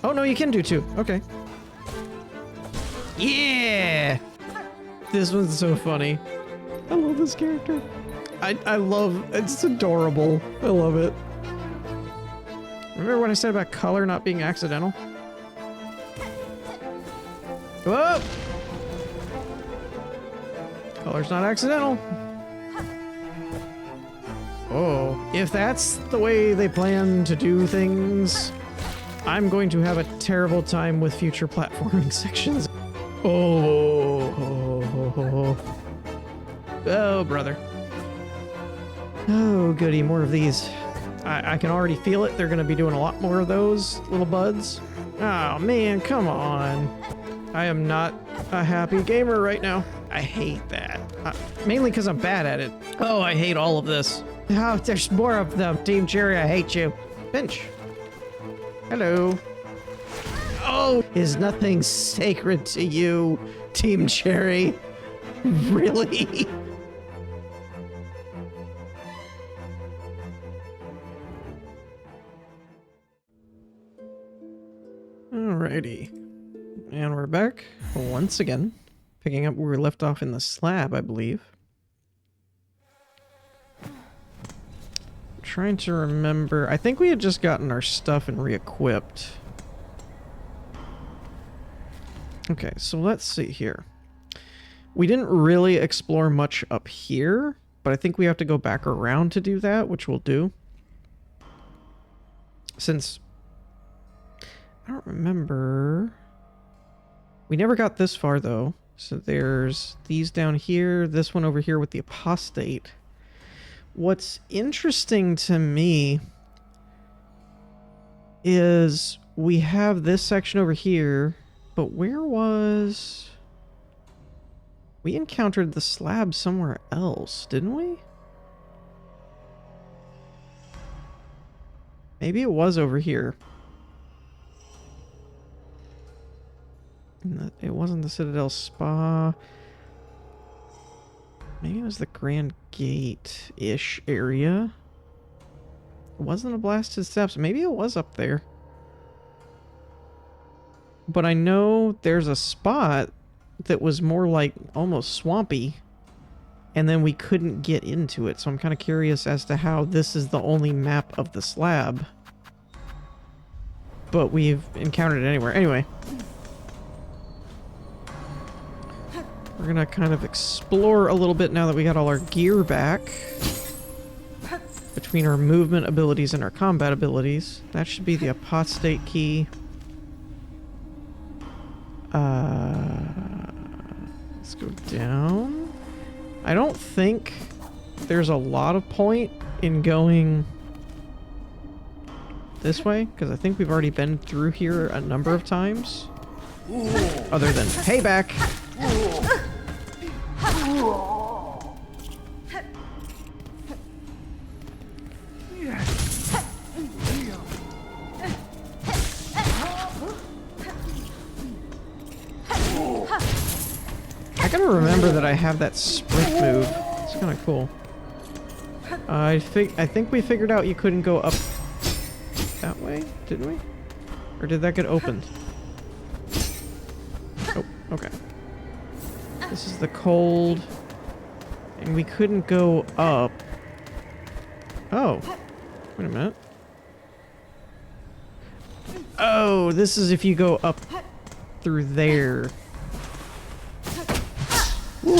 Oh, no, you can do 2. Okay. Yeah! This one's so funny. I love this character. I love... It's adorable. I love it. Remember when I said about color not being accidental? Whoa! Color's not accidental. Oh, if that's the way they plan to do things, I'm going to have a terrible time with future platforming sections. Oh, brother. Oh, goody, more of these. I can already feel it. They're going to be doing a lot more of those little buds. Oh, man, come on. I am not a happy gamer right now. I hate that. Mainly because I'm bad at it. Oh, I hate all of this. Oh, there's more of them. Team Cherry, I hate you. Bench. Hello. Oh, is nothing sacred to you, Team Cherry? Really? Alrighty. And we're back once again, picking up where we left off in the slab, I believe. Trying to remember. I think we had just gotten our stuff and re-equipped. Okay, so let's see here. We didn't really explore much up here, but I think we have to go back around to do that, which we'll do. Since I don't remember. We never got this far, though. So there's these down here, this one over here with the apostate. What's interesting to me is we have this section over here, but where was... We encountered the slab somewhere else, didn't we? Maybe it was over here. It wasn't the Citadel Spa. Maybe it was the Grand Gate-ish area. It wasn't a Blasted Steps. Maybe it was up there. But I know there's a spot that was more like almost swampy. And then we couldn't get into it. So I'm kind of curious as to how this is the only map of the slab. But we've encountered it anywhere. Anyway. We're gonna kind of explore a little bit now that we got all our gear back. Between our movement abilities and our combat abilities. That should be the apostate key. Let's go down. I don't think there's a lot of point in going this way, because I think we've already been through here a number of times. Other than payback. I gotta remember that I have that sprint move. It's kind of cool. I think we figured out you couldn't go up that way, didn't we? Or did that get opened? Oh, okay. This is the cold. And we couldn't go up. Oh. Wait a minute. Oh, this is if you go up through there. Woo.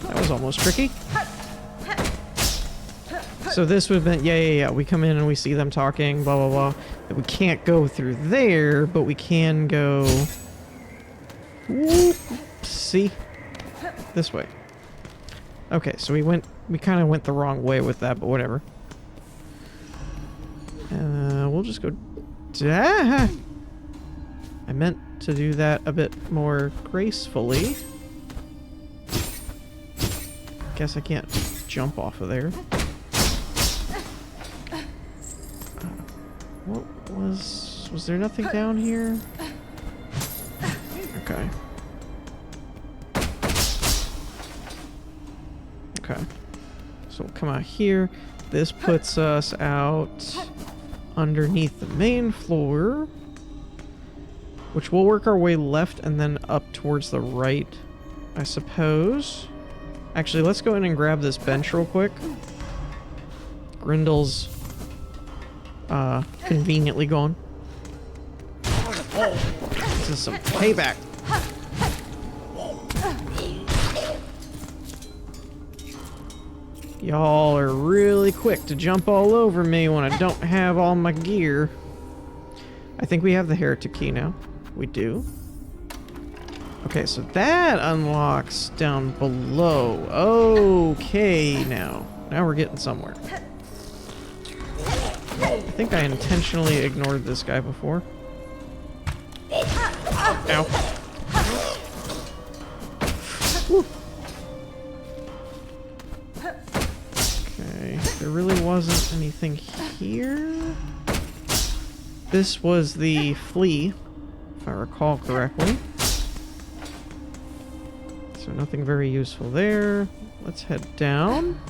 That was almost tricky. So this would have been, yeah. We come in and we see them talking, blah, blah, blah. We can't go through there, but we can go... Whoop, see? This way. Okay, so we kind of went the wrong way with that, but whatever. We'll just go... I meant to do that a bit more gracefully. Guess I can't jump off of there. What was there nothing down here? Okay. Okay. So we'll come out here. This puts us out underneath the main floor, which will work our way left and then up towards the right, I suppose. Actually, let's go in and grab this bench real quick. Grindel's conveniently gone. This is some payback. Y'all are really quick to jump all over me when I don't have all my gear. I think we have the heretic key now. We do. Okay, so that unlocks down below. Okay, now we're getting somewhere. I think I intentionally ignored this guy before. Ow. Whew. Okay, there really wasn't anything here. This was the flea, if I recall correctly. So nothing very useful there. Let's head down.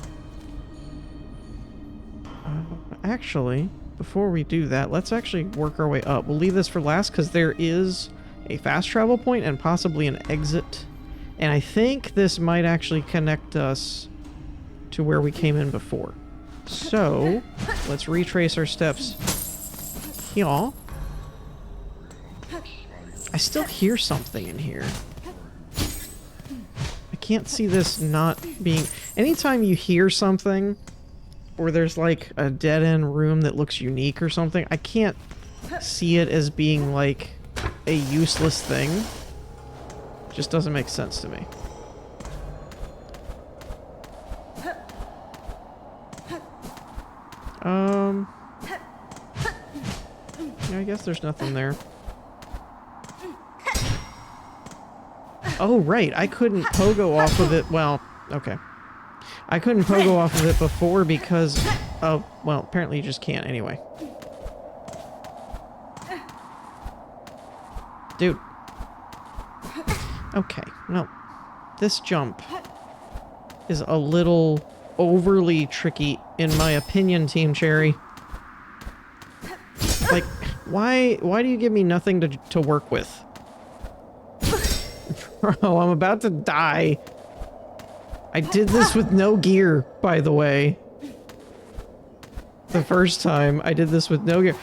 Actually, before we do that, let's actually work our way up. We'll leave this for last because there is a fast travel point and possibly an exit. And I think this might actually connect us to where we came in before. So, let's retrace our steps here. I still hear something in here. I can't see this not being... Anytime you hear something, or there's like a dead-end room that looks unique or something, I can't see it as being like a useless thing. It just doesn't make sense to me. Yeah, I guess there's nothing there. Oh, right, I couldn't pogo off of it. Well, okay. I couldn't pogo off of it before because... Oh, well, apparently you just can't anyway. Dude. Okay, no. This jump is a little overly tricky, in my opinion, Team Cherry. Like, why do you give me nothing to work with? Bro, I'm about to die. I did this with no gear, by the way. The first time I did this with no gear.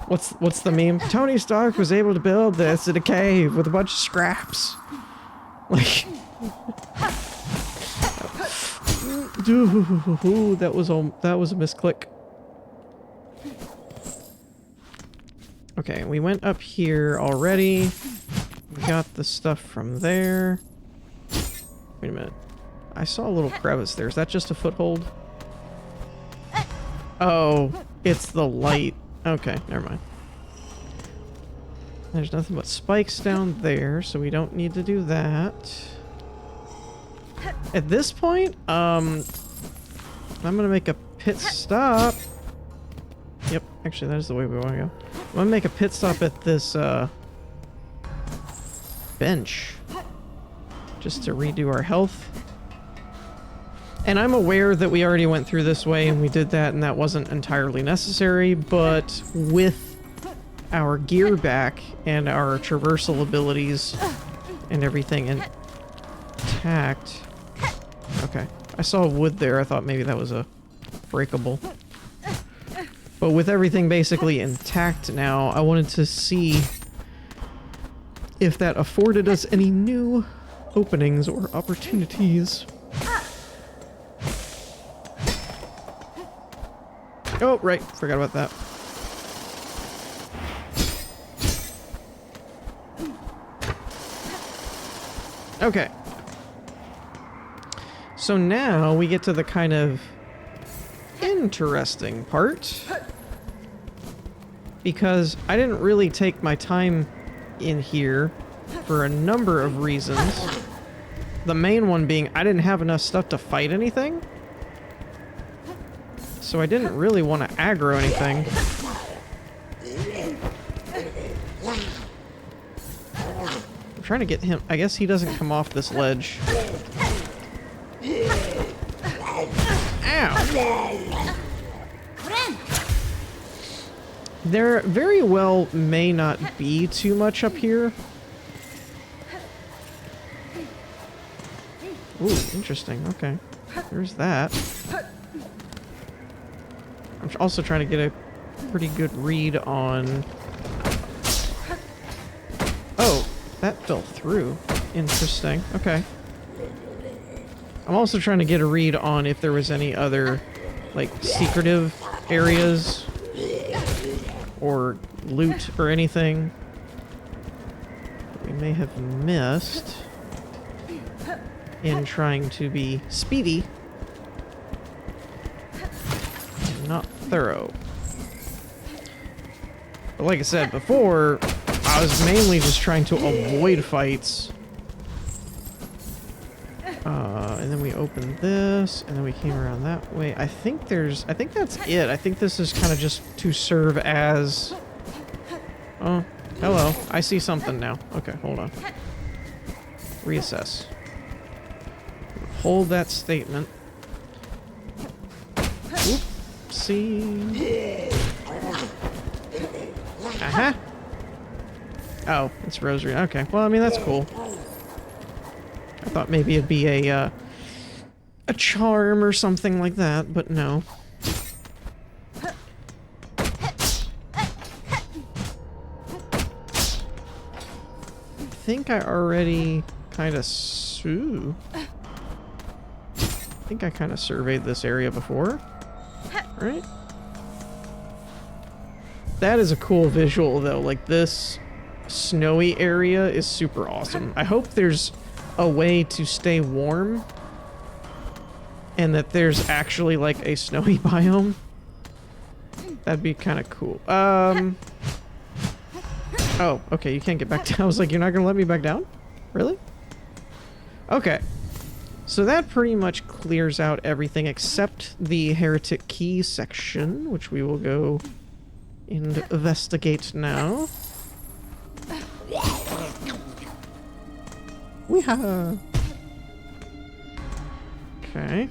What's the meme? Tony Stark was able to build this in a cave with a bunch of scraps. Like, ooh, that was a misclick. Okay, we went up here already. We got the stuff from there. Wait a minute. I saw a little crevice there. Is that just a foothold? Oh, it's the light. Okay, never mind. There's nothing but spikes down there, so we don't need to do that. At this point, I'm gonna make a pit stop. Yep, actually that is the way we want to go. I'm gonna make a pit stop at this bench just to redo our health. And I'm aware that we already went through this way and we did that and that wasn't entirely necessary, but with our gear back and our traversal abilities and everything intact. Okay, I saw wood there. I thought maybe that was a breakable. But with everything basically intact now, I wanted to see if that afforded us any new openings or opportunities. Oh, right. Forgot about that. Okay. So now we get to the kind of interesting part. Because I didn't really take my time in here for a number of reasons. The main one being I didn't have enough stuff to fight anything. So I didn't really want to aggro anything. I'm trying to get him. I guess he doesn't come off this ledge. Ow! There very well may not be too much up here. Ooh, interesting. Okay. There's that. I'm also trying to get a pretty good read on... Oh, that fell through. Interesting. Okay. I'm also trying to get a read on if there was any other, like, secretive areas or loot or anything we may have missed in trying to be speedy and not thorough. But like I said before, I was mainly just trying to avoid fights. And then we opened this, and then we came around that way. I think that's it. I think this is kind of just to serve as... Oh, hello. I see something now. Okay, hold on. Reassess. Hold that statement. Oopsie. Aha! Oh, it's rosary. Okay, well, I mean, that's cool. I thought maybe it'd be a charm or something like that, but no. I think I already kind of... Ooh. I think I kind of surveyed this area before. Right? That is a cool visual, though. Like, this snowy area is super awesome. I hope there's a way to stay warm and that there's actually like a snowy biome. That'd be kind of cool. Oh, okay, you can't get back down. I was like, you're not gonna let me back down? Really? Okay. So that pretty much clears out everything except the heretic key section, which we will go investigate now. Weehaw! Okay.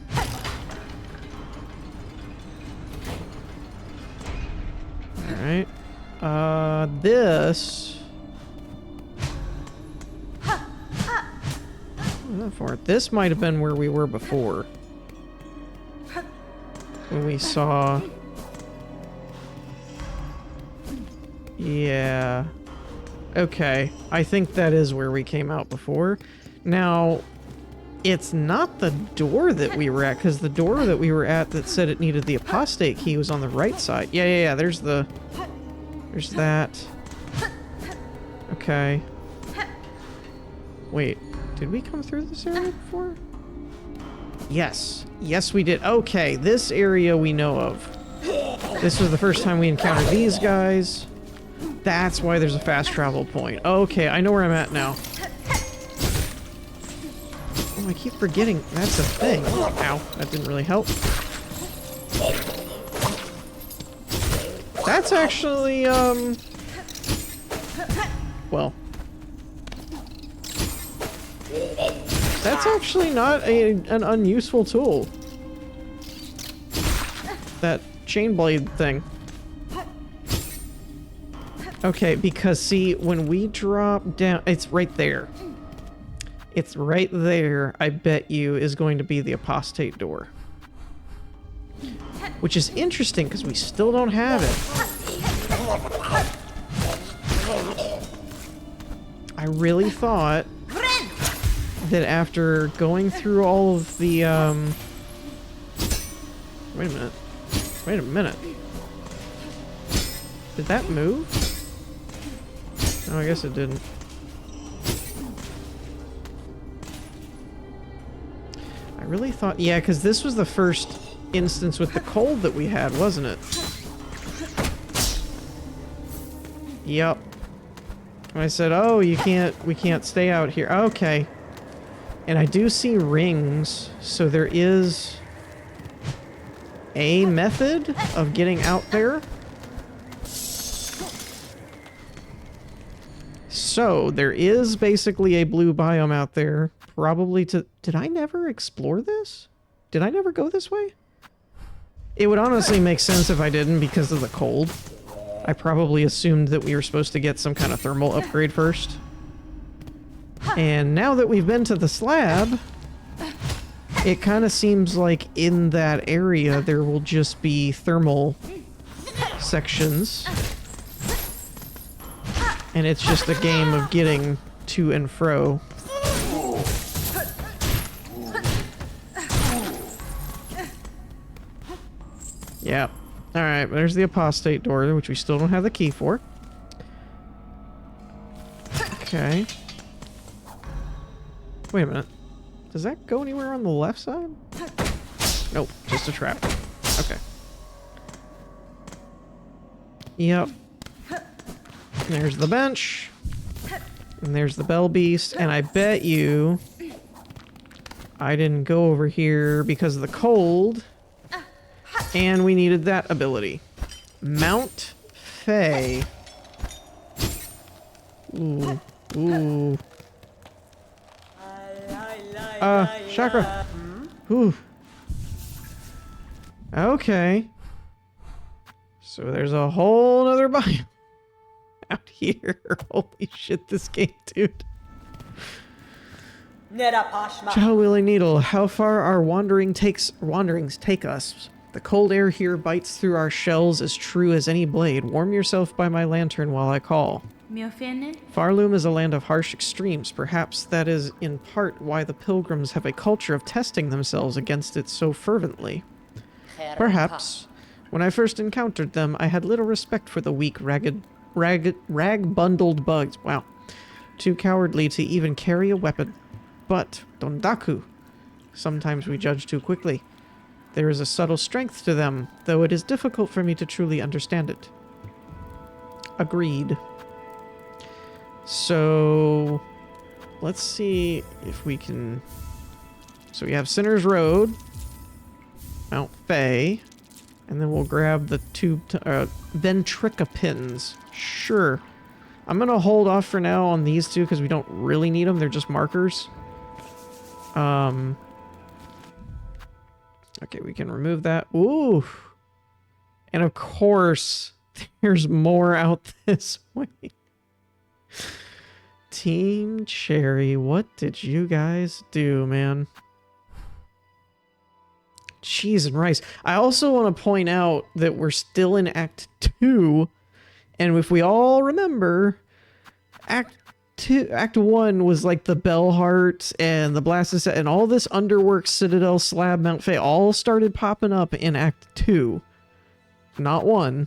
Alright. This... This might have been where we were before. When we saw... Yeah... Okay, I think that is where we came out before. Now, it's not the door that we were at, because the door that we were at that said it needed the apostate key was on the right side. Yeah, there's the... There's that. Okay. Wait, did we come through this area before? Yes. Yes, we did. Okay, this area we know of. This was the first time we encountered these guys. That's why there's a fast travel point. Okay, I know where I'm at now. Oh, I keep forgetting that's a thing. Ow, that didn't really help. That's actually, well... That's actually not an unuseful tool. That chain blade thing. Okay, because see, when we drop down, it's right there. It's right there, I bet you, is going to be the apostate door. Which is interesting, because we still don't have it. I really thought that after going through all of the, Wait a minute. Wait a minute. Did that move? No, I guess it didn't. I really thought... Yeah, because this was the first instance with the cold that we had, wasn't it? Yep. And I said, oh, we can't stay out here. Okay. And I do see rings, so there is a method of getting out there. So, there is basically a blue biome out there, probably to... Did I never explore this? Did I never go this way? It would honestly make sense if I didn't because of the cold. I probably assumed that we were supposed to get some kind of thermal upgrade first. And now that we've been to the slab, it kind of seems like in that area there will just be thermal sections. And it's just a game of getting to and fro. Yeah. Alright, there's the apostate door, which we still don't have the key for. Okay. Wait a minute. Does that go anywhere on the left side? Nope, just a trap. Okay. Yep. There's the bench. And there's the bell beast. And I bet you I didn't go over here because of the cold. And we needed that ability. Mount Fae. Ooh. Ooh. Chakra. Ooh. Okay. So there's a whole other biome out here. Holy shit, this game, dude. Child Willing Needle, how far our wanderings take us? The cold air here bites through our shells as true as any blade. Warm yourself by my lantern while I call. Farloom is a land of harsh extremes. Perhaps that is in part why the pilgrims have a culture of testing themselves against it so fervently. Perhaps. When I first encountered them, I had little respect for the weak, rag-bundled bugs. Wow. Too cowardly to even carry a weapon. But, Dondaku. Sometimes we judge too quickly. There is a subtle strength to them, though it is difficult for me to truly understand it. Agreed. So, let's see if we can... So we have Sinner's Road, Mount Fae, and then we'll grab the two ventricopins. Sure. I'm going to hold off for now on these two because we don't really need them. They're just markers. Okay, we can remove that. Ooh. And of course, there's more out this way. Team Cherry, what did you guys do, man? Cheese and rice. I also want to point out that we're still in Act 2, and if we all remember, Act 1 was like the Bellheart and the Blasted Set, and all this Underworks, Citadel, Slab, Mount Fae all started popping up in Act 2, not 1.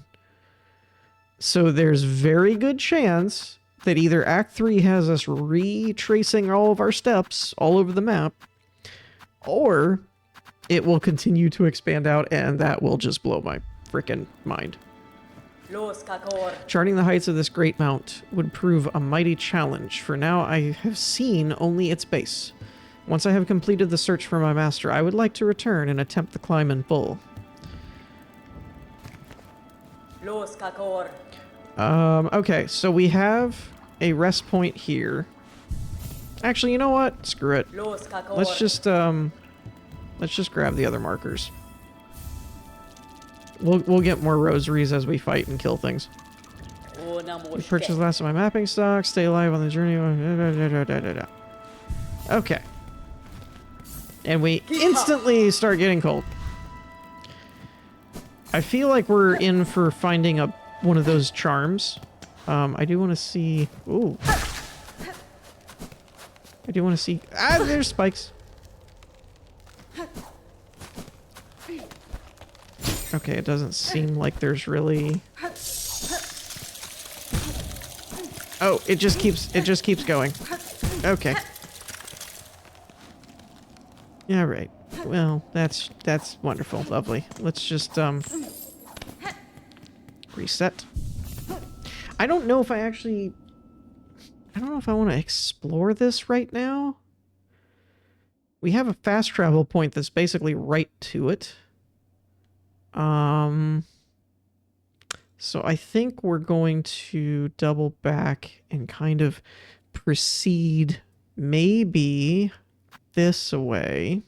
So there's very good chance that either Act 3 has us retracing all of our steps all over the map, or it will continue to expand out, and that will just blow my freaking mind. Charting the heights of this great mount would prove a mighty challenge. For now, I have seen only its base. Once I have completed the search for my master, I would like to return and attempt the climb in full. Okay, so we have a rest point here. Actually, you know what? Screw it. Let's just grab the other markers. We'll get more rosaries as we fight and kill things. Purchase the last of my mapping stock. Stay alive on the journey. Okay. And we instantly start getting cold. I feel like we're in for finding one of those charms. I do want to see... Ooh. I do want to see... Ah, there's spikes. Okay, it doesn't seem like there's really... Oh, it just keeps going. Okay. Yeah, right. Well, that's wonderful. Lovely. Let's just, reset. I don't know if I want to explore this right now. We have a fast travel point that's basically right to it. So I think we're going to double back and kind of proceed maybe this way.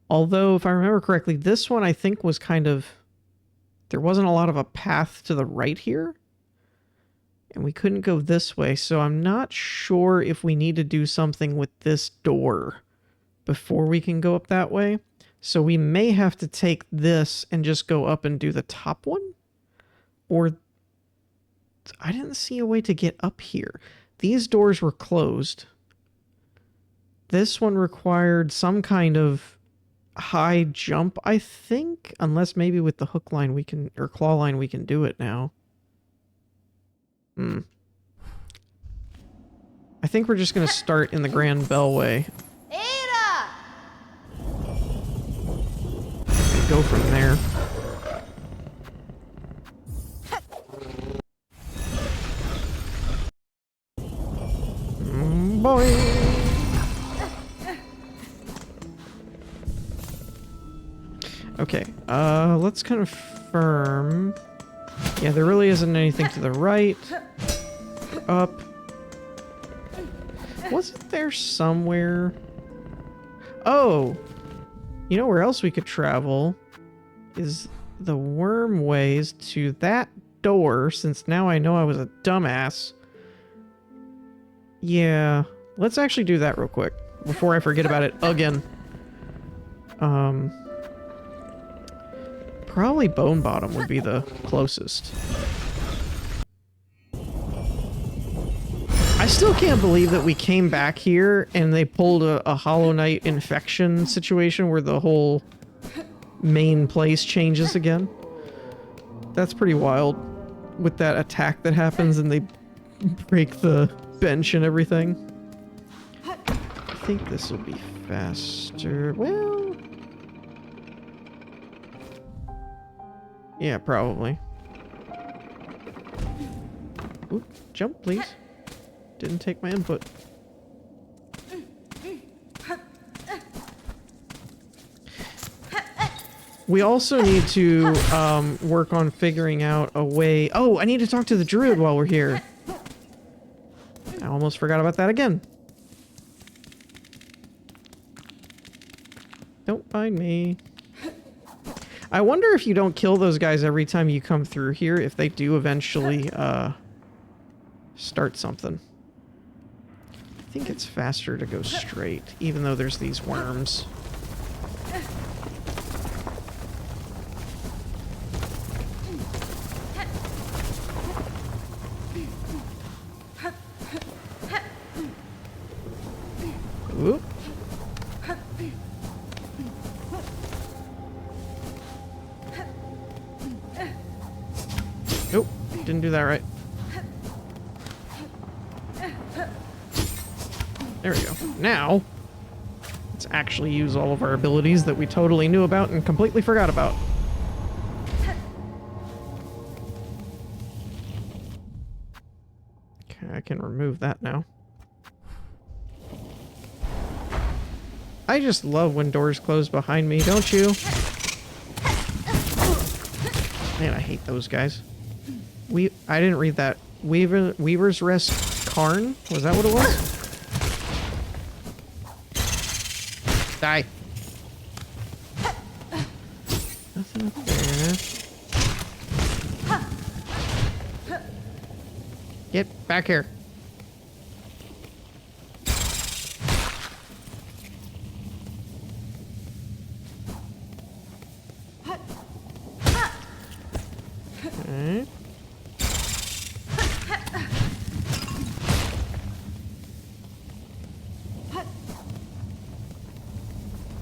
Although, if I remember correctly, this one I think was kind of... There wasn't a lot of a path to the right here. And we couldn't go this way, so I'm not sure if we need to do something with this door before we can go up that way. So we may have to take this and just go up and do the top one. Or... I didn't see a way to get up here. These doors were closed. This one required some kind of high jump, I think. Unless maybe with the hook line we can, or claw line we can do it now. I think we're just going to start in the Grand Bellway. Go from there. Boy. Okay, let's confirm. Yeah, there really isn't anything to the right. Up. Wasn't there somewhere? Oh! You know where else we could travel? Is the worm ways to that door, since now I know I was a dumbass. Yeah, let's actually do that real quick before I forget about it again. Probably Bone Bottom would be the closest. I still can't believe that we came back here and they pulled a Hollow Knight infection situation where the whole main place changes again. That's pretty wild with that attack that happens and they break the bench and everything. I think this will be faster. Well... yeah, probably. Oop, jump, please. Didn't take my input. We also need to work on figuring out a way... Oh, I need to talk to the druid while we're here. I almost forgot about that again. Don't mind me. I wonder if you don't kill those guys every time you come through here, if they do eventually start something. I think it's faster to go straight, even though there's these worms. Oop. Nope, didn't do that right. There we go. Now, let's actually use all of our abilities that we totally knew about and completely forgot about. Okay, I can remove that now. I just love when doors close behind me, don't you? Man, I hate those guys. I didn't read that. Weaver's Rest Karn? Was that what it was? Die. Nothing up there. Get back here. Okay.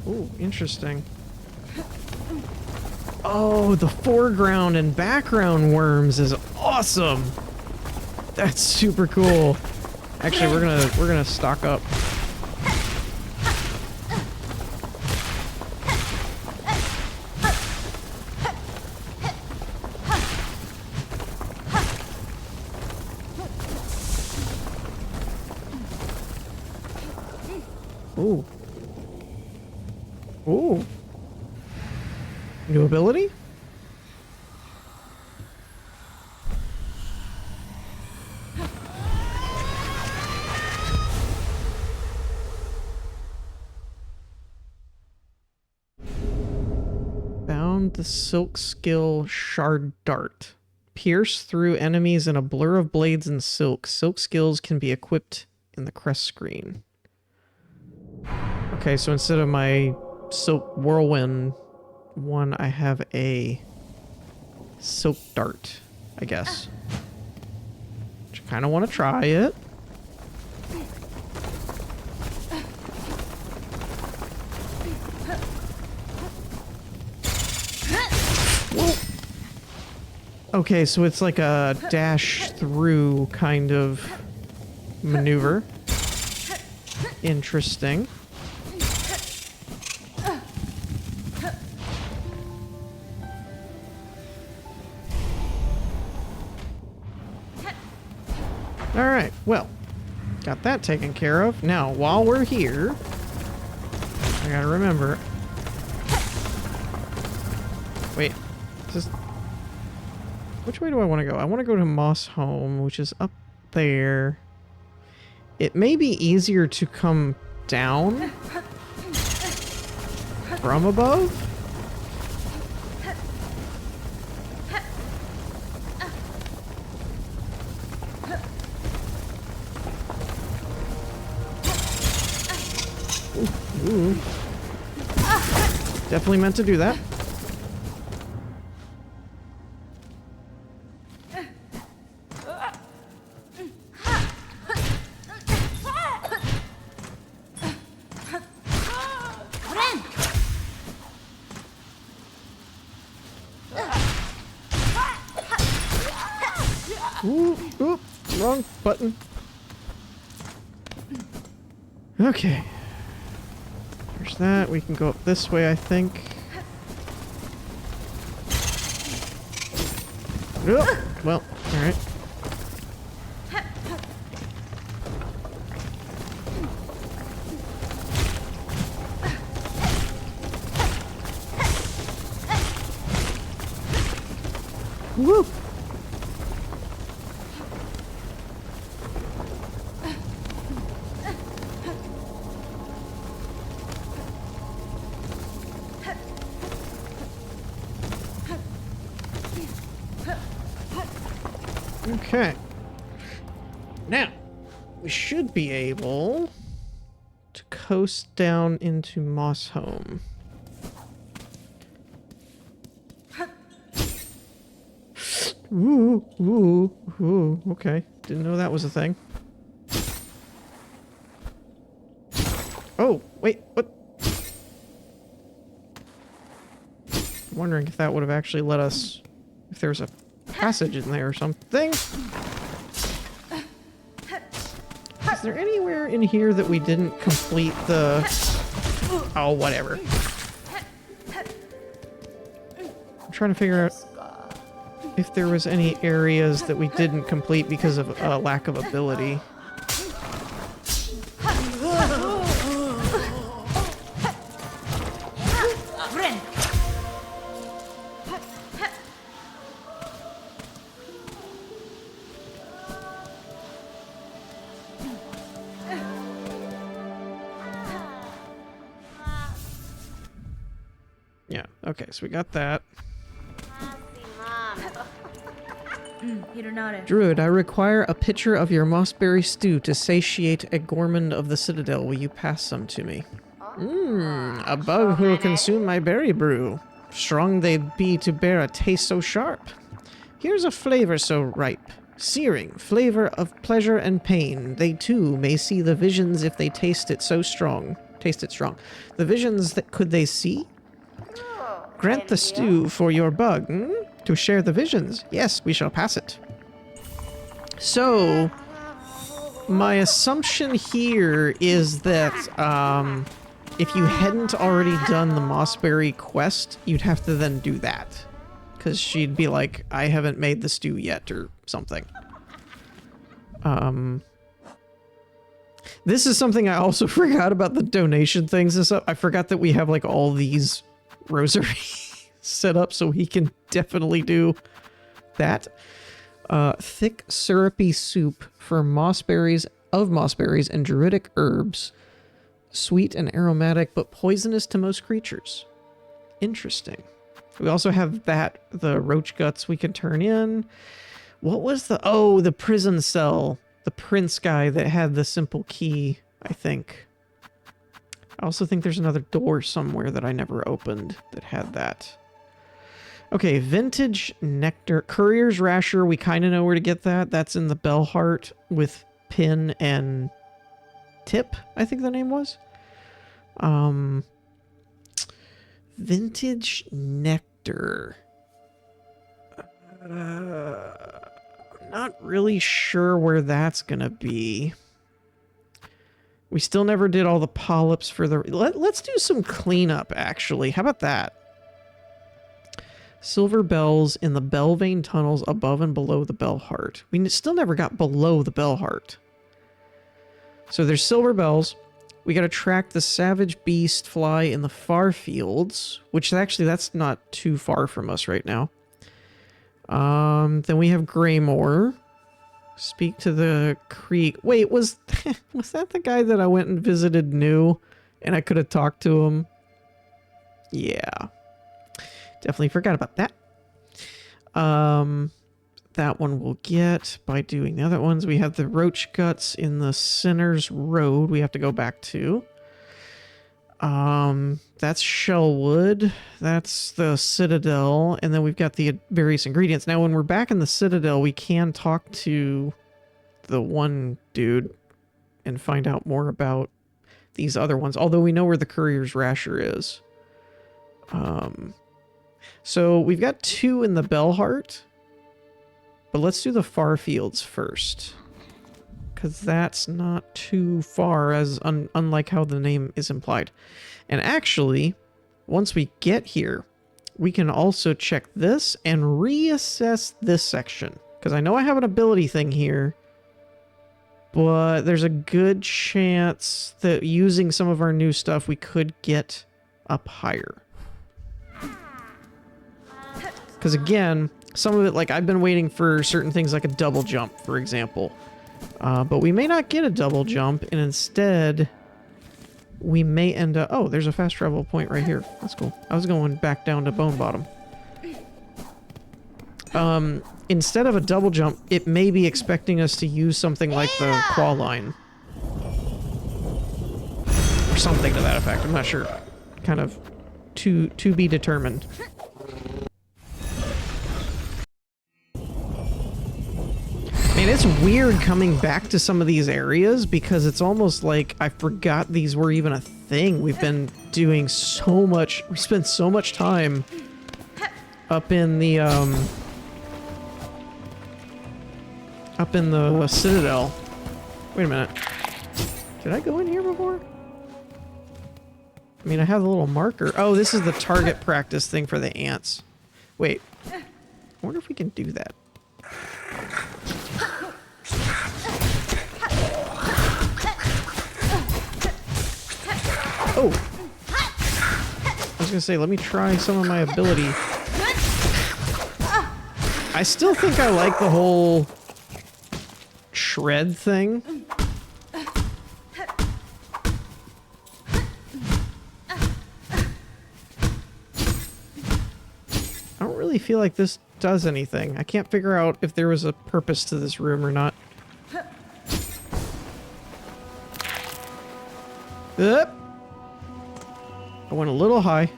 Ooh, interesting. Oh, the foreground and background worms is awesome. That's super cool. Actually, we're gonna stock up. Ooh. Ooh. New ability? Found the silk skill shard dart. Pierce through enemies in a blur of blades and silk. Silk skills can be equipped in the crest screen. Okay, so instead of my silk whirlwind one, I have a silk dart, I guess. Which I kind of want to try it. Whoa. Okay, so it's like a dash through kind of maneuver. Interesting. Alright, well, got that taken care of. Now, while we're here, I gotta remember. Wait, just which way do I want to go? I want to go to Moss Home, which is up there. It may be easier to come down from above. Ooh. Definitely meant to do that. Ooh, wrong button. Okay. There's that. We can go up this way, I think. Oh, well, alright. Woo! Okay. Now, we should be able to coast down into Moss Home. Ooh, okay. Didn't know that was a thing. Oh, wait, what? I'm wondering if that would have actually let us, if there's a passage in there or something. Is there anywhere in here that we didn't complete the... Oh, whatever. I'm trying to figure out if there was any areas that we didn't complete because of a lack of ability. Yeah, okay, so we got that. Druid, I require a pitcher of your mossberry stew to satiate a gourmand of the Citadel. Will you pass some to me? A bug who will consume my berry brew. Strong they'd be to bear a taste so sharp. Here's a flavor so ripe. Searing, flavor of pleasure and pain. They too may see the visions if they taste it so strong. Taste it strong. The visions that could they see? Grant the stew for your bug, to share the visions. Yes, we shall pass it. So, my assumption here is that if you hadn't already done the Mossberry quest, you'd have to then do that. Because she'd be like, I haven't made the stew yet, or something. This is something I also forgot about the donation things and stuff. I forgot that we have like all these rosaries set up, so he can definitely do that. Thick syrupy soup for mossberries and druidic herbs. Sweet and aromatic, but poisonous to most creatures. Interesting. We also have the roach guts we can turn in. What was the prison cell. The prince guy that had the simple key, I think. I also think there's another door somewhere that I never opened that had that. Okay, vintage nectar. Courier's rasher, we kind of know where to get that. That's in the Bellheart with Pin and Tip, I think the name was. Vintage nectar. I'm not really sure where that's gonna be. We still never did all the polyps for the... Let's do some cleanup, actually. How about that? Silver bells in the bell vein tunnels above and below the Bellheart. We still never got below the Bellheart. So there's silver bells. We gotta track the savage beast fly in the far fields, which actually that's not too far from us right now. Then we have Greymore. Speak to the creek. Wait, was that the guy that I went and visited new and I could have talked to him? Yeah. Definitely forgot about that. That one we'll get by doing the other ones. We have the roach guts in the Sinner's Road we have to go back to. That's Shellwood. That's the Citadel. And then we've got the various ingredients. Now, when we're back in the Citadel, we can talk to the one dude and find out more about these other ones. Although we know where the Courier's Rasher is. So we've got 2 in the Bellheart. But let's do the far fields first. Because that's not too far, as unlike how the name is implied. And actually, once we get here, we can also check this and reassess this section. Because I know I have an ability thing here, but there's a good chance that using some of our new stuff, we could get up higher. Because again, some of it, like I've been waiting for certain things like a double jump, for example. But we may not get a double jump, and instead we may end up... Oh, there's a fast travel point right here. That's cool. I was going back down to Bone Bottom. Instead of a double jump, it may be expecting us to use something like the claw line. Or something to that effect. I'm not sure. Kind of to be determined. Man, it's weird coming back to some of these areas because it's almost like I forgot these were even a thing. We've been doing so much, we spent so much time up in the Citadel. Wait a minute. Did I go in here before? I mean, I have the little marker. Oh, this is the target practice thing for the ants. Wait. I wonder if we can do that. Oh! I was gonna say, let me try some of my ability. I still think I like the whole shred thing. I don't really feel like this does anything. I can't figure out if there was a purpose to this room or not. Up. I went a little high.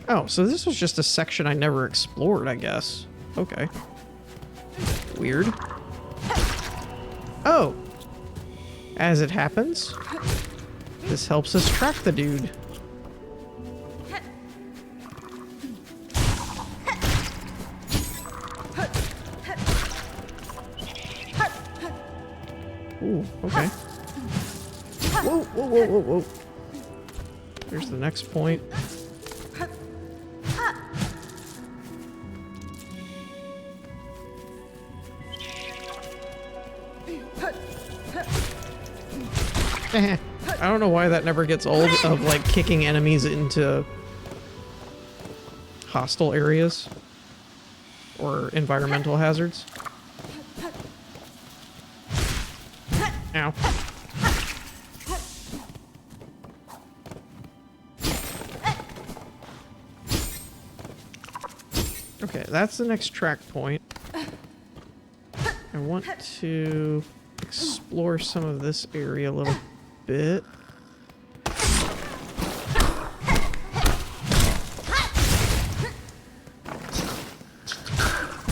Oh, so this was just a section I never explored, I guess. Okay. Weird. Oh! As it happens, this helps us track the dude. Ooh, okay. Whoa, whoa, whoa, whoa, whoa. There's the next point. I don't know why that never gets old, of like kicking enemies into hostile areas or environmental hazards. Ow. Okay, that's the next track point. I want to explore some of this area a little bit.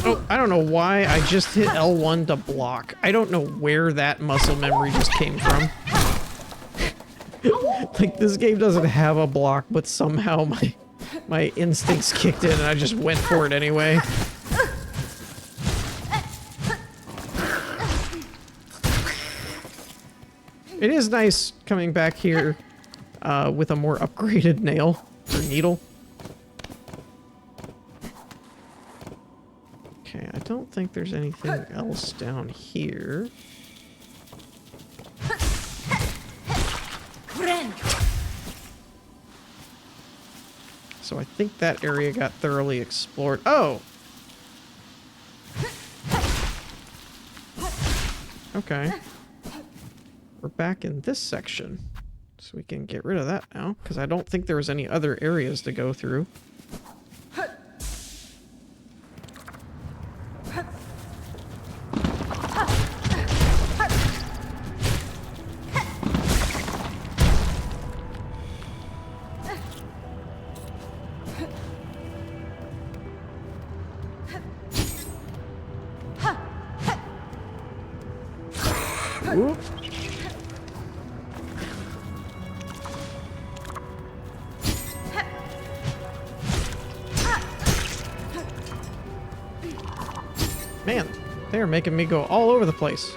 Oh, I don't know why I just hit L1 to block. I don't know where that muscle memory just came from. Like, this game doesn't have a block, but somehow my instincts kicked in and I just went for it anyway. It is nice coming back here with a more upgraded nail or needle. Okay, I don't think there's anything else down here. So I think that area got thoroughly explored. Oh! Okay. We're back in this section. So we can get rid of that now, because I don't think there was any other areas to go through. Ooh. Man, they're making me go all over the place.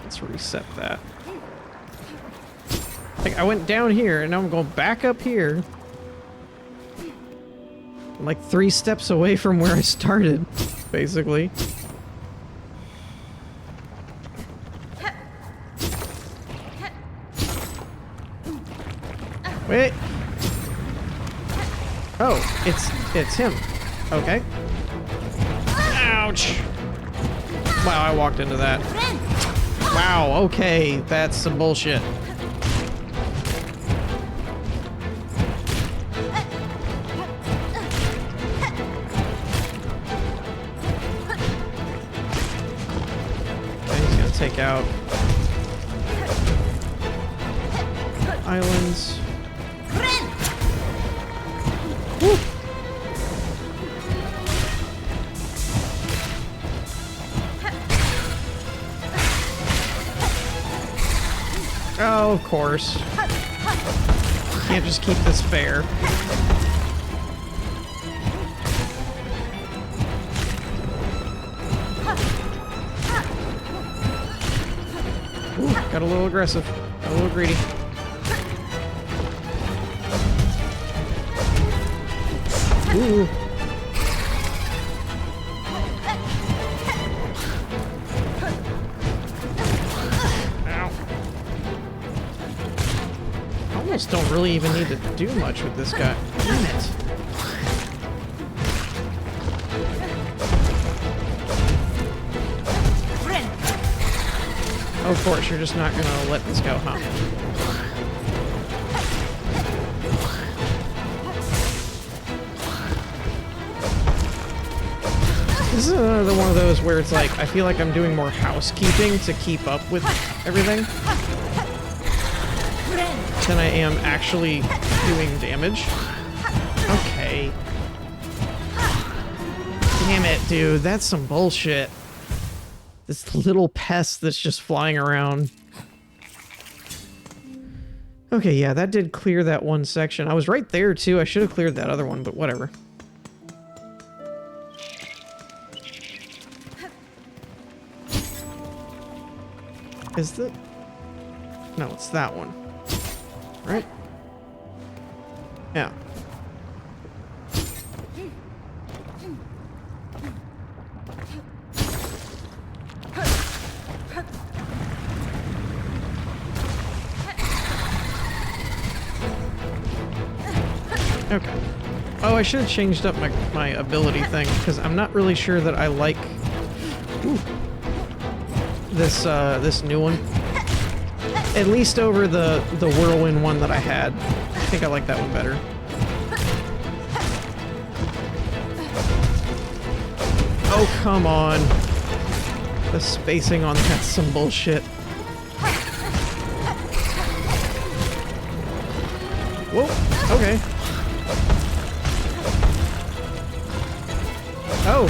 Let's reset that. Like, I went down here and now I'm going back up here. I'm like 3 steps away from where I started, basically. Wait. Oh, it's him. Okay. Ouch. Wow, I walked into that. Wow, okay, that's some bullshit. Take out islands. Woo. Oh, of course. Can't just keep this fair. Ooh, got a little aggressive. Got a little greedy. Ooh. Ow. I almost don't really even need to do much with this guy. Damn it. Of course, you're just not gonna let this go, huh? This is another one of those where it's like, I feel like I'm doing more housekeeping to keep up with everything than I am actually doing damage. Okay. Damn it, dude. That's some bullshit. This little pest that's just flying around. Okay, yeah, that did clear that one section. I was right there, too. I should have cleared that other one, but whatever. Is the... No, it's that one. Right? Yeah. Okay. Oh, I should have changed up my ability thing, because I'm not really sure that I like this new one. At least over the whirlwind one that I had. I think I like that one better. Oh, come on. The spacing on that's some bullshit. Whoa, okay. Oh.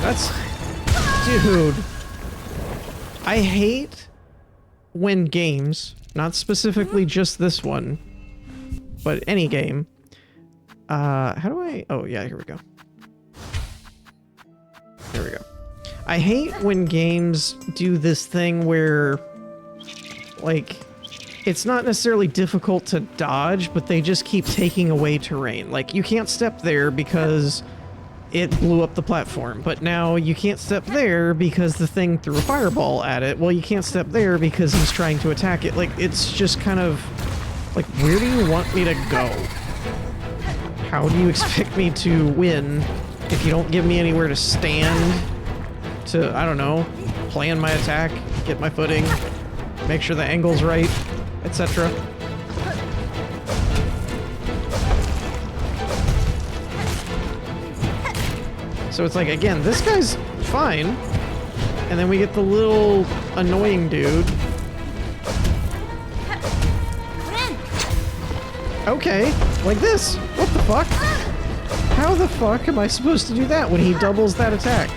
That's... Dude. I hate when games, not specifically just this one, but any game. How do I... Oh, yeah, here we go. There we go. I hate when games do this thing where, like, it's not necessarily difficult to dodge, but they just keep taking away terrain. Like, you can't step there because it blew up the platform, but now you can't step there because the thing threw a fireball at it. Well, you can't step there because he's trying to attack it. Like, it's just kind of, like, where do you want me to go? How do you expect me to win if you don't give me anywhere to stand to, I don't know, plan my attack, get my footing, make sure the angle's right, etc. So it's like, again, this guy's fine, and then we get the little annoying dude. Okay, like this. What the fuck? How the fuck am I supposed to do that when he doubles that attack?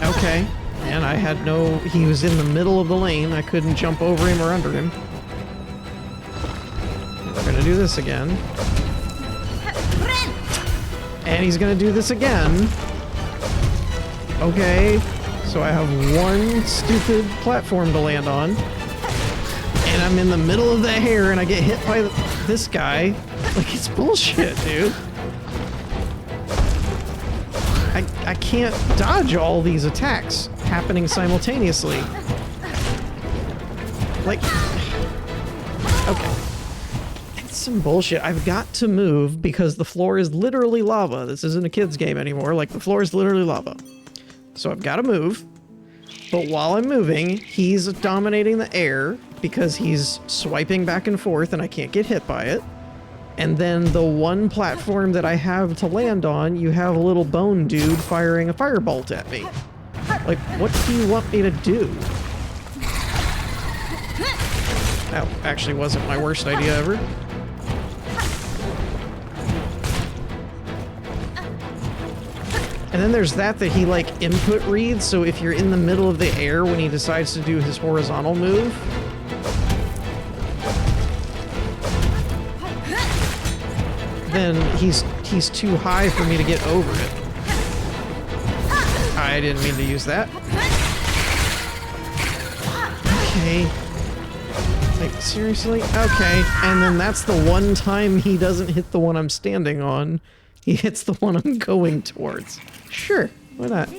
Okay, and I had no... He was in the middle of the lane. I couldn't jump over him or under him. We're gonna do this again. And he's gonna do this again. Okay, so I have one stupid platform to land on. And I'm in the middle of the hair and I get hit by this guy. Like, it's bullshit, dude. I can't dodge all these attacks happening simultaneously. Like, okay. It's some bullshit. I've got to move because the floor is literally lava. This isn't a kid's game anymore. Like, the floor is literally lava. So I've got to move. But while I'm moving, he's dominating the air because he's swiping back and forth and I can't get hit by it. And then the one platform that I have to land on, you have a little bone dude firing a firebolt at me. Like, what do you want me to do? That actually wasn't my worst idea ever. And then there's that he, like, input reads, so if you're in the middle of the air when he decides to do his horizontal move, then he's too high for me to get over it. I didn't mean to use that. Okay. Like, seriously? Okay. And then that's the one time he doesn't hit the one I'm standing on. He hits the one I'm going towards. Sure, why not?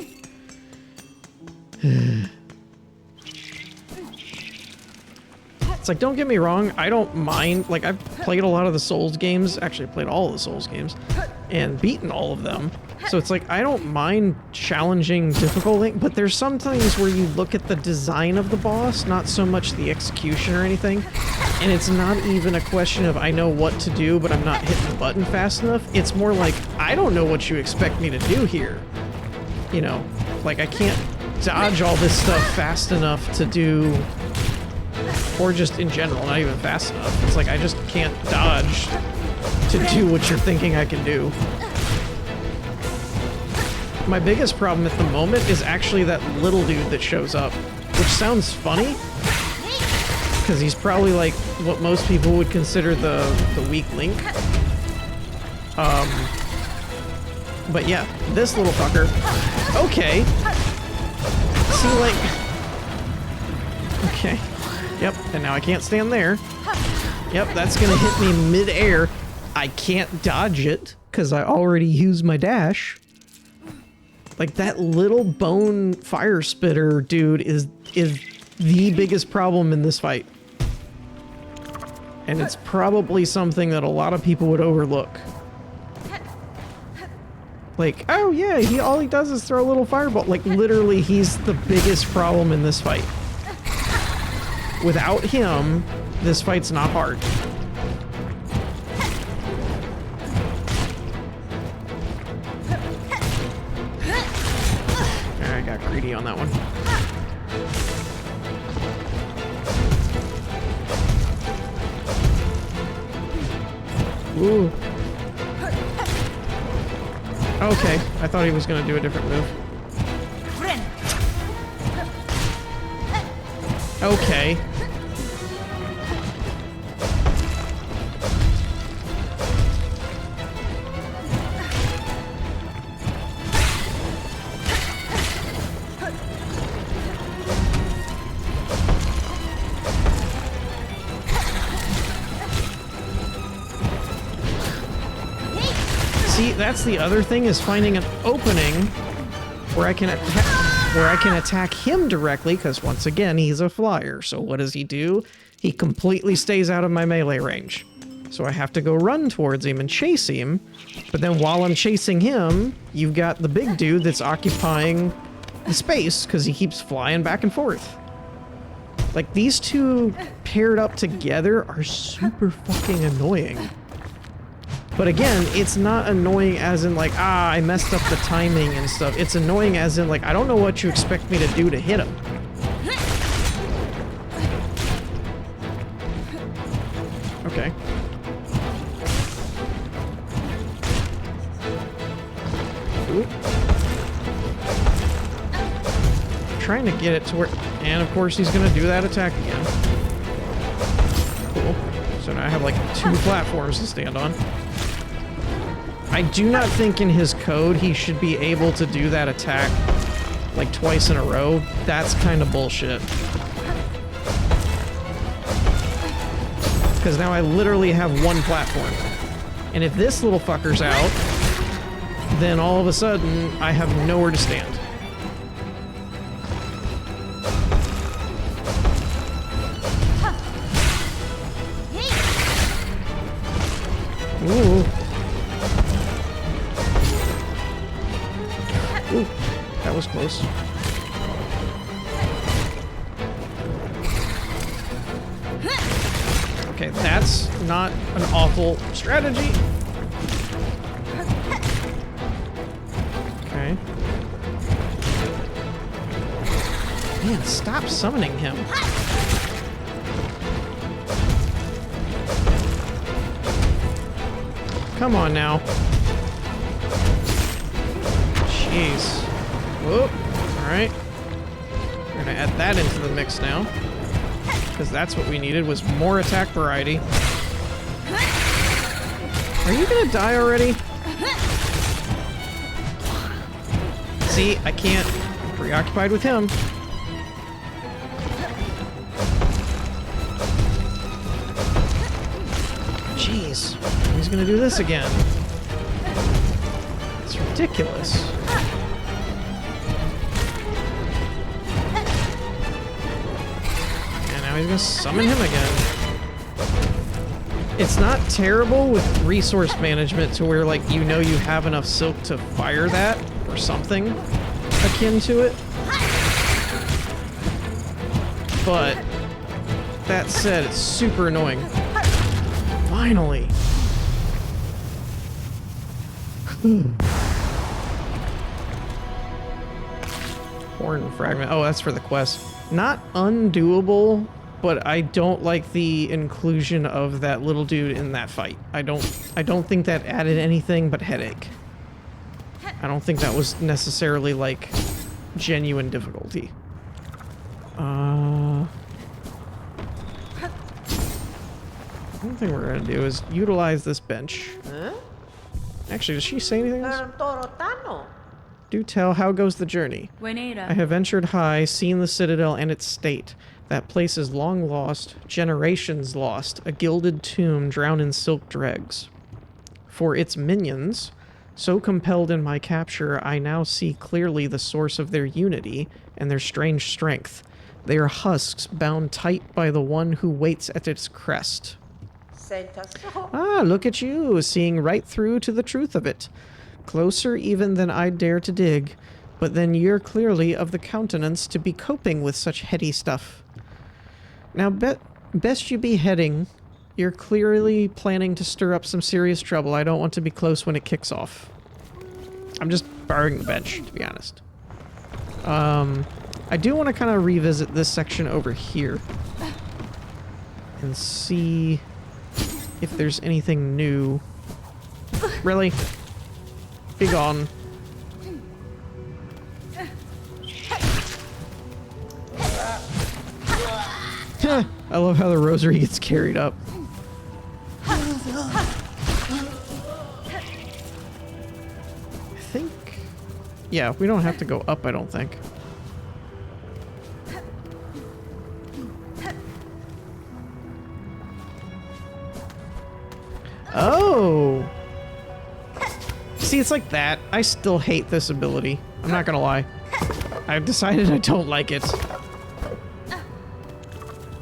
It's like, don't get me wrong, I don't mind, like, I've played a lot of the Souls games, actually played all of the Souls games, and beaten all of them. So it's like, I don't mind challenging difficult things, but there's some things where you look at the design of the boss, not so much the execution or anything, and it's not even a question of I know what to do, but I'm not hitting the button fast enough. It's more like, I don't know what you expect me to do here. You know, like, I can't dodge all this stuff fast enough to do... Or just in general, not even fast enough. It's like, I just can't dodge to do what you're thinking I can do. My biggest problem at the moment is actually that little dude that shows up, which sounds funny, because he's probably like what most people would consider the weak link. But yeah, this little fucker. Okay. See, like... Okay. Yep, and now I can't stand there. Yep, that's gonna hit me mid-air. I can't dodge it, because I already used my dash. Like, that little bone fire spitter dude is the biggest problem in this fight. And it's probably something that a lot of people would overlook. Like, oh yeah, all he does is throw a little fireball. Like, literally, he's the biggest problem in this fight. Without him, this fight's not hard. I got greedy on that one. Ooh. Okay, I thought he was gonna do a different move. Okay. See, that's the other thing, is finding an opening where I can attack him directly, because once again, he's a flyer. So what does he do? He completely stays out of my melee range. So I have to go run towards him and chase him. But then while I'm chasing him, you've got the big dude that's occupying the space because he keeps flying back and forth. Like, these two paired up together are super fucking annoying. But again, it's not annoying as in like, I messed up the timing and stuff. It's annoying as in like, I don't know what you expect me to do to hit him. Okay. Ooh. Trying to get it to where, and of course he's gonna do that attack again. Cool. So now I have like 2 platforms to stand on. I do not think in his code he should be able to do that attack like twice in a row. That's kind of bullshit. Because now I literally have 1 platform. And if this little fucker's out, then all of a sudden I have nowhere to stand. Ooh. Ooh, that was close. Okay, that's not an awful strategy. Okay. Man, stop summoning him. Come on now. Jeez. Whoop. Alright. We're gonna add that into the mix now. Because that's what we needed, was more attack variety. Are you gonna die already? See, I can't. I'm preoccupied with him. Jeez. He's gonna do this again. It's ridiculous. And now he's gonna summon him again. It's not terrible with resource management to where, like, you know you have enough silk to fire that or something akin to it. But that said, it's super annoying. Finally. Horn fragment. Oh, that's for the quest. Not undoable, but I don't like the inclusion of that little dude in that fight. I don't think that added anything but headache. I don't think that was necessarily like genuine difficulty. One thing we're gonna do is utilize this bench. Huh? Actually, does she say anything else? Do tell, how goes the journey? I have ventured high, seen the citadel and its state. That place is long lost, generations lost, a gilded tomb drowned in silk dregs. For its minions, so compelled in my capture, I now see clearly the source of their unity and their strange strength. They are husks bound tight by the one who waits at its crest. Ah, look at you, seeing right through to the truth of it. Closer even than I'd dare to dig. But then you're clearly of the countenance to be coping with such heady stuff. Now, best you be heading. You're clearly planning to stir up some serious trouble. I don't want to be close when it kicks off. I'm just borrowing the bench, to be honest. I do want to kind of revisit this section over here. And see if there's anything new. Really? Be gone. I love how the rosary gets carried up. I think... Yeah, we don't have to go up, I don't think. Oh! See, it's like that. I still hate this ability. I'm not gonna lie. I've decided I don't like it.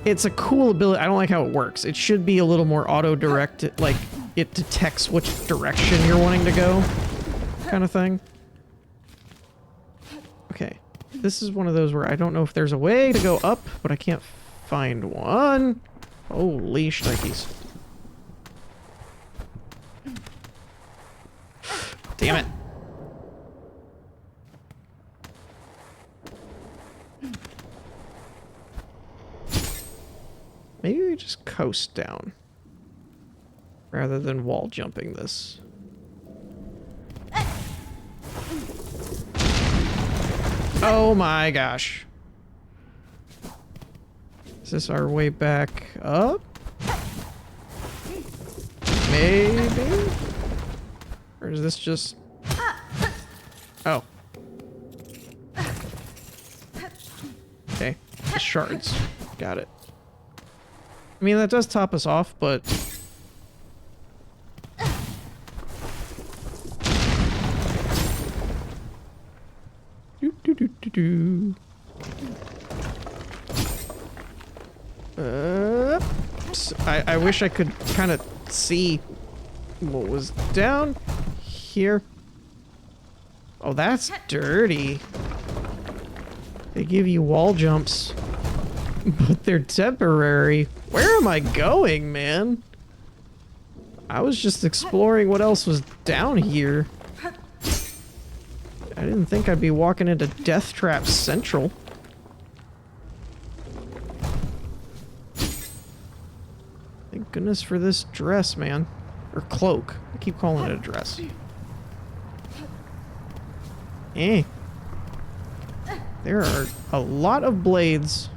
It's a cool ability. I don't like how it works. It should be a little more auto-directed, like it detects which direction you're wanting to go, kind of thing. Okay, this is one of those where I don't know if there's a way to go up, but I can't find one. Holy shnikes. Damn it. Maybe we just coast down rather than wall jumping this. Oh my gosh. Is this our way back up? Maybe? Or is this just... Oh. Okay. The shards. Got it. I mean, that does top us off, but... I wish I could kind of see what was down here. Oh, that's dirty. They give you wall jumps, but they're temporary. Where am I going, man? I was just exploring what else was down here. I didn't think I'd be walking into Death Trap Central. Thank goodness for this dress, man. Or cloak. I keep calling it a dress. Eh. There are a lot of blades.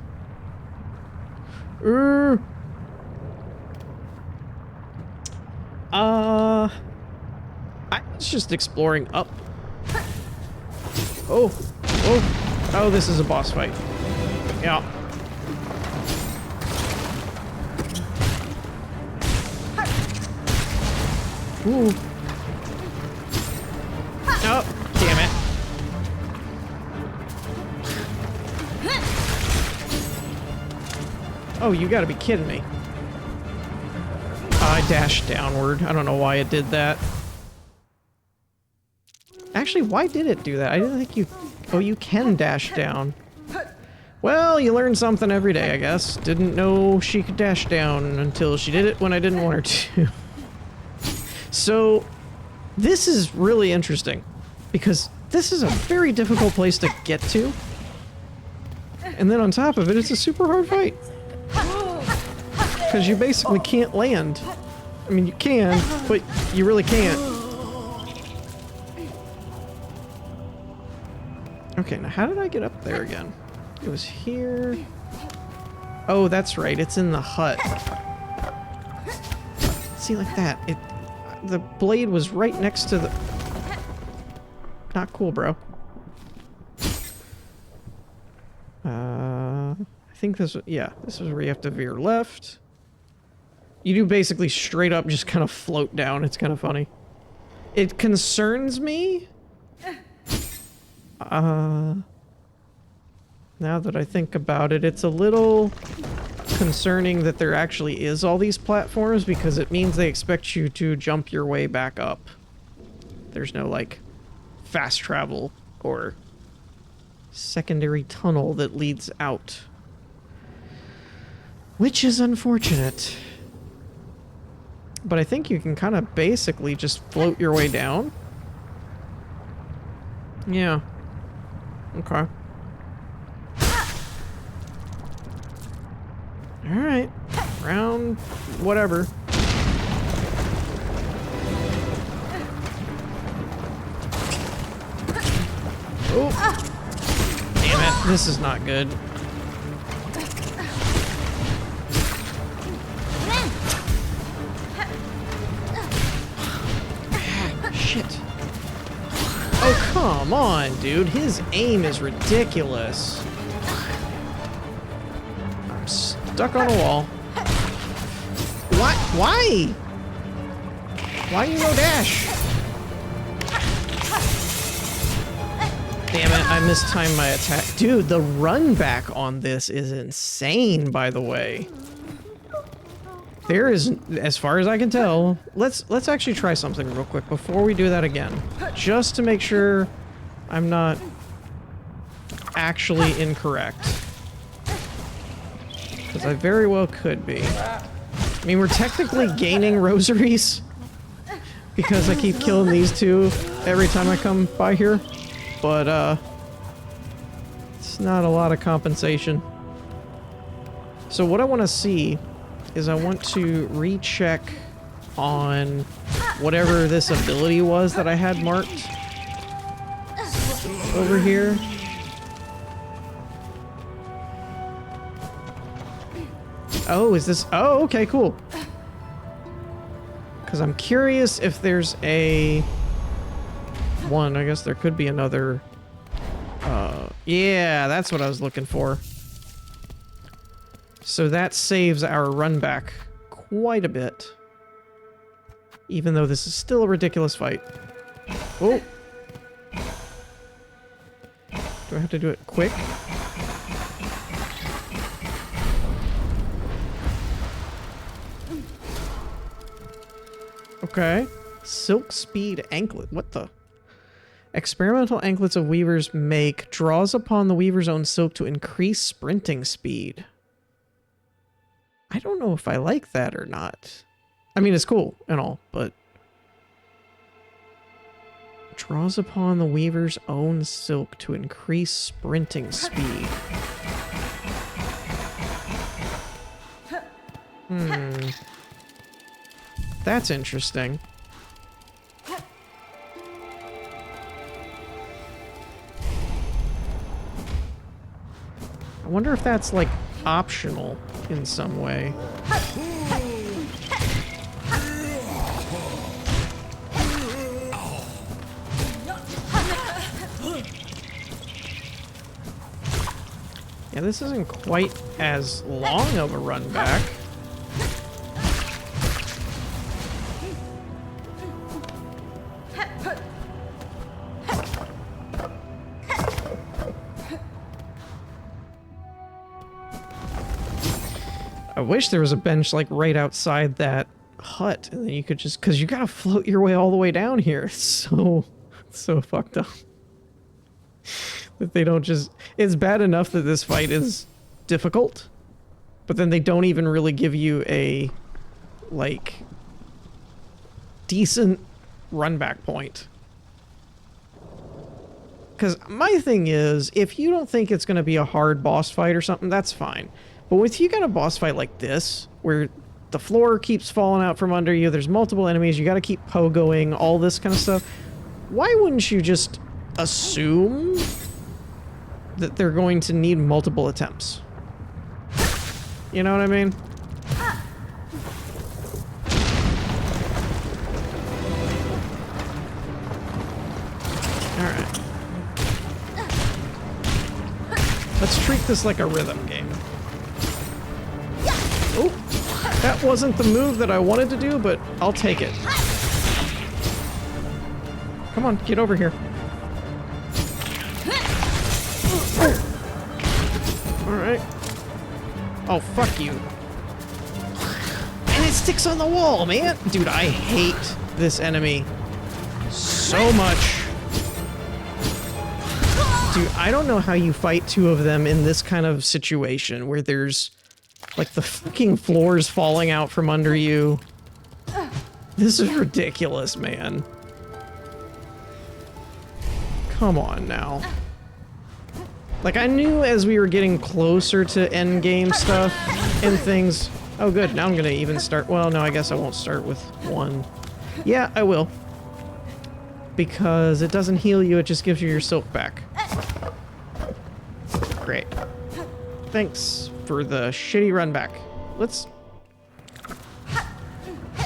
I was just exploring up. Oh, oh, this is a boss fight. Yeah. Ooh. Oh, damn it. Oh, you gotta be kidding me. I dashed downward. I don't know why it did that. Actually, why did it do that? I didn't think you... Oh, you can dash down. Well, you learn something every day, I guess. Didn't know she could dash down until she did it when I didn't want her to. So, this is really interesting. Because this is a very difficult place to get to. And then on top of it, it's a super hard fight. Because you basically can't land. I mean, you can, but you really can't. Okay, now how did I get up there again? It was here. Oh, that's right. It's in the hut. See, like that. The blade was right next to the... Not cool, bro. I think this... Yeah, this is where you have to veer left. You do basically straight up just kind of float down. It's kind of funny. It concerns me. Now that I think about it, it's a little concerning that there actually is all these platforms, because it means they expect you to jump your way back up. There's no, like, fast travel or secondary tunnel that leads out. Which is unfortunate. But I think you can kind of basically just float your way down. Yeah. Okay. Alright. Round whatever. Oh! Damn it, this is not good. Shit. Oh, come on, dude. His aim is ridiculous. I'm stuck on a wall. What? Why? Why you no dash? Damn it, I mistimed my attack. Dude, the run back on this is insane, by the way. There is, as far as I can tell, let's actually try something real quick before we do that again. Just to make sure I'm not actually incorrect. Because I very well could be. I mean, we're technically gaining rosaries because I keep killing these two every time I come by here. But, it's not a lot of compensation. So what I want to see is I want to recheck on whatever this ability was that I had marked over here. Oh, is this... Oh, okay, cool. Because I'm curious if there's a... One, I guess there could be another... Yeah, that's what I was looking for. So that saves our run back quite a bit. Even though this is still a ridiculous fight. Oh! Do I have to do it quick? Okay. Silk speed anklet. What the? Experimental anklets of weavers make draws upon the weaver's own silk to increase sprinting speed. I don't know if I like that or not. I mean, it's cool and all, but... Draws upon the weaver's own silk to increase sprinting speed. That's interesting. I wonder if that's, like, optional in some way. Yeah, this isn't quite as long of a run back. I wish there was a bench like right outside that hut, and then you could just, because you gotta float your way all the way down here. It's so fucked up that they don't just... It's bad enough that this fight is difficult, but then they don't even really give you a, like, decent run back point. Because my thing is, if you don't think it's going to be a hard boss fight or something, that's fine. But if you got a boss fight like this, where the floor keeps falling out from under you, there's multiple enemies, you got to keep pogoing, all this kind of stuff, why wouldn't you just assume that they're going to need multiple attempts? You know what I mean? Alright. Let's treat this like a rhythm game. Oh, that wasn't the move that I wanted to do, but I'll take it. Come on, get over here. Alright. Oh, fuck you. And it sticks on the wall, man. Dude, I hate this enemy so much. Dude, I don't know how you fight two of them in this kind of situation where there's like the fucking floors falling out from under you. This is ridiculous, man. Come on now. Like, I knew as we were getting closer to endgame stuff and things... Oh, good. Now I'm gonna even start... Well, no, I guess I won't start with one. Yeah, I will. Because it doesn't heal you, it just gives you your silk back. Great. Thanks for the shitty run back. Let's...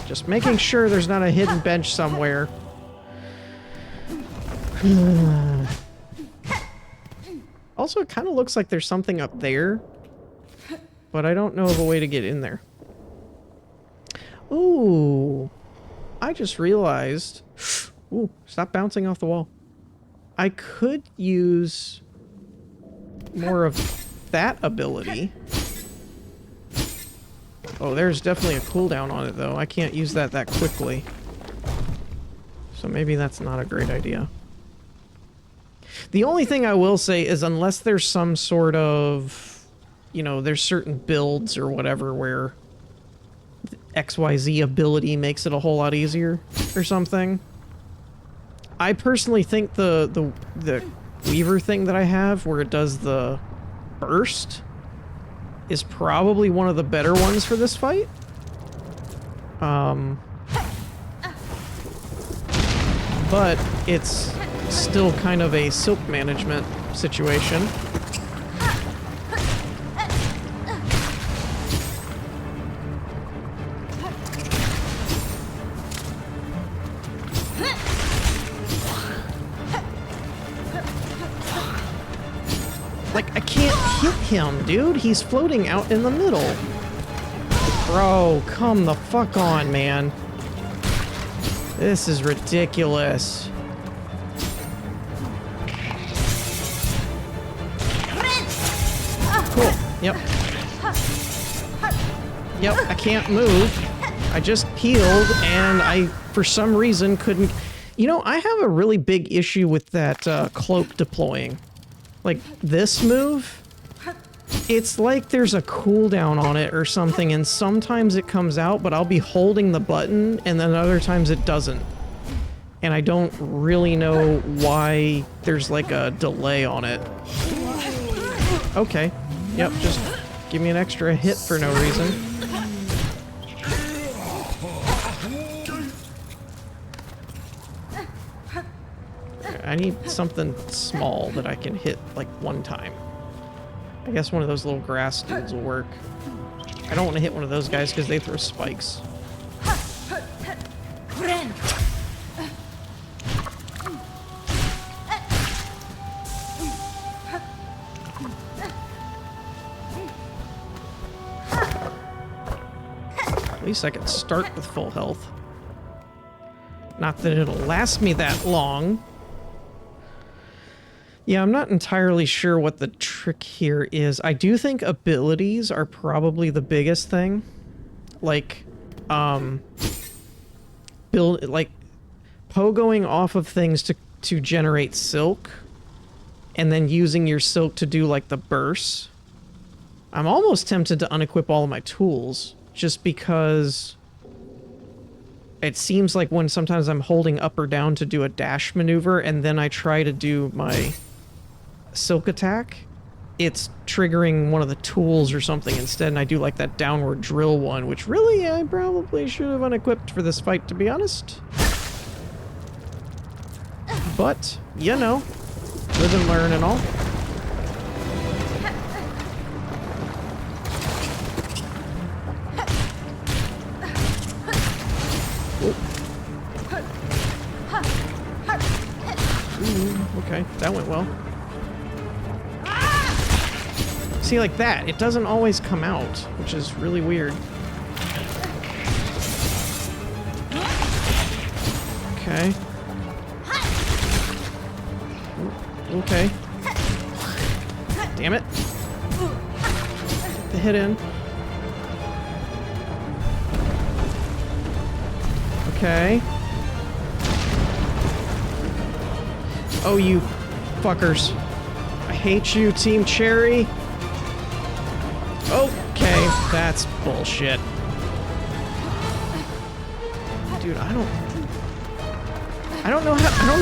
Just making sure there's not a hidden bench somewhere. Also, it kind of looks like there's something up there. But I don't know of a way to get in there. Ooh. I just realized... Ooh, stop bouncing off the wall. I could use more of that ability. Oh, there's definitely a cooldown on it, though. I can't use that quickly. So maybe that's not a great idea. The only thing I will say is unless there's some sort of... You know, there's certain builds or whatever where XYZ ability makes it a whole lot easier or something. I personally think the Weaver thing that I have, where it does the burst, is probably one of the better ones for this fight. But it's still kind of a silk management situation. Like, I can't hit him, dude. He's floating out in the middle. Bro, come the fuck on, man. This is ridiculous. Cool. Yep. Yep, I can't move. I just healed, and I, for some reason, couldn't... You know, I have a really big issue with that cloak deploying. Like, this move, it's like there's a cooldown on it or something, and sometimes it comes out, but I'll be holding the button, and then other times it doesn't. And I don't really know why there's like a delay on it. Okay. Yep, just give me an extra hit for no reason. I need something small that I can hit, like, one time. I guess one of those little grass dudes will work. I don't want to hit one of those guys because they throw spikes. At least I can start with full health. Not that it'll last me that long. Yeah, I'm not entirely sure what the trick here is. I do think abilities are probably the biggest thing. Like, pogoing off of things to generate silk, and then using your silk to do, like, the bursts. I'm almost tempted to unequip all of my tools, just because it seems like when sometimes I'm holding up or down to do a dash maneuver, and then I try to do my silk attack, it's triggering one of the tools or something instead, and I do like that downward drill one, which really I probably should have unequipped for this fight, to be honest. But, you know, live and learn and all. Ooh, okay, that went well. See, like that, it doesn't always come out, which is really weird. Okay. Ooh, okay. Damn it. the hit in. Okay. Oh, you fuckers. I hate you, Team Cherry. Okay, that's bullshit. Dude, I don't know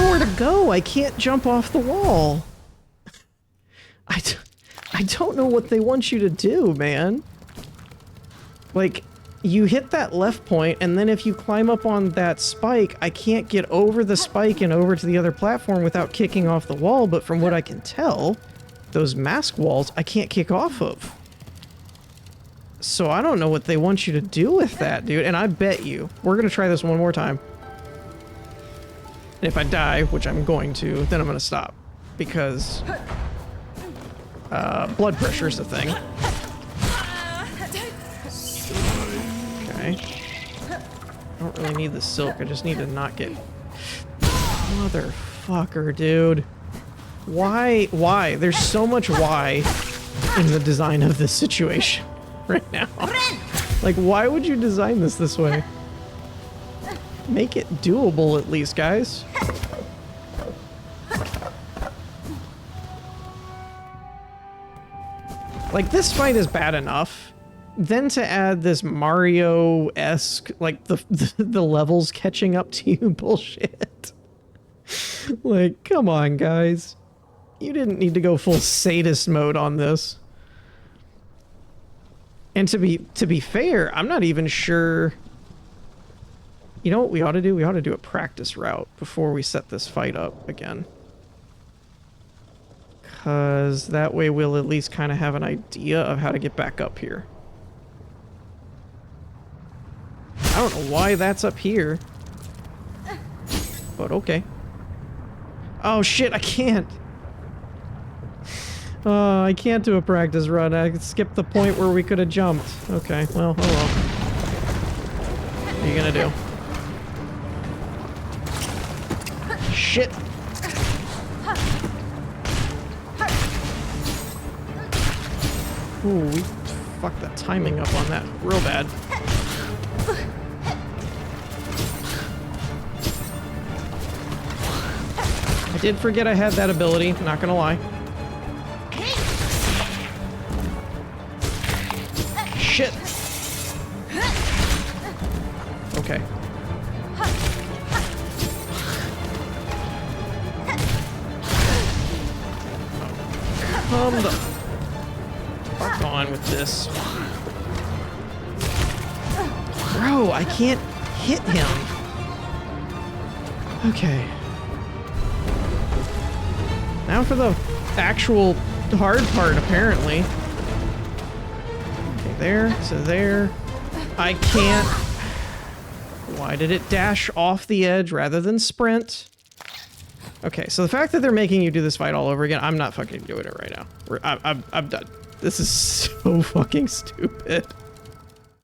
where to go. I can't jump off the wall. I don't know what they want you to do, man. Like, you hit that left point, and then if you climb up on that spike, I can't get over the spike and over to the other platform without kicking off the wall, but from what I can tell, those mask walls I can't kick off of. So I don't know what they want you to do with that, dude, and I bet you, we're gonna try this one more time. And if I die, which I'm going to, then I'm gonna stop. Because blood pressure is the thing. Okay. I don't really need the silk, I just need to not get... Motherfucker, dude. Why? Why? There's so much why in the design of this situation right now. Like, why would you design this way? Make it doable at least, guys. Like, this fight is bad enough. Then to add this Mario-esque, like, the levels catching up to you bullshit. Like, come on, guys. You didn't need to go full sadist mode on this. And to be fair, I'm not even sure... You know what we ought to do? We ought to do a practice route before we set this fight up again. Because that way we'll at least kind of have an idea of how to get back up here. I don't know why that's up here. But okay. Oh shit, I can't! I can't do a practice run. I skipped the point where we could have jumped. Okay, well, oh well. What are you gonna do? Shit! Ooh, we fucked the timing up on that real bad. I did forget I had that ability, not gonna lie. Shit! Okay. Come the fuck on with this. Bro, I can't hit him. Okay. Now for the actual hard part, apparently. Okay, there to there. I can't. Why did it dash off the edge rather than sprint? Okay, so the fact that they're making you do this fight all over again, I'm not fucking doing it right now. I'm done. This is so fucking stupid.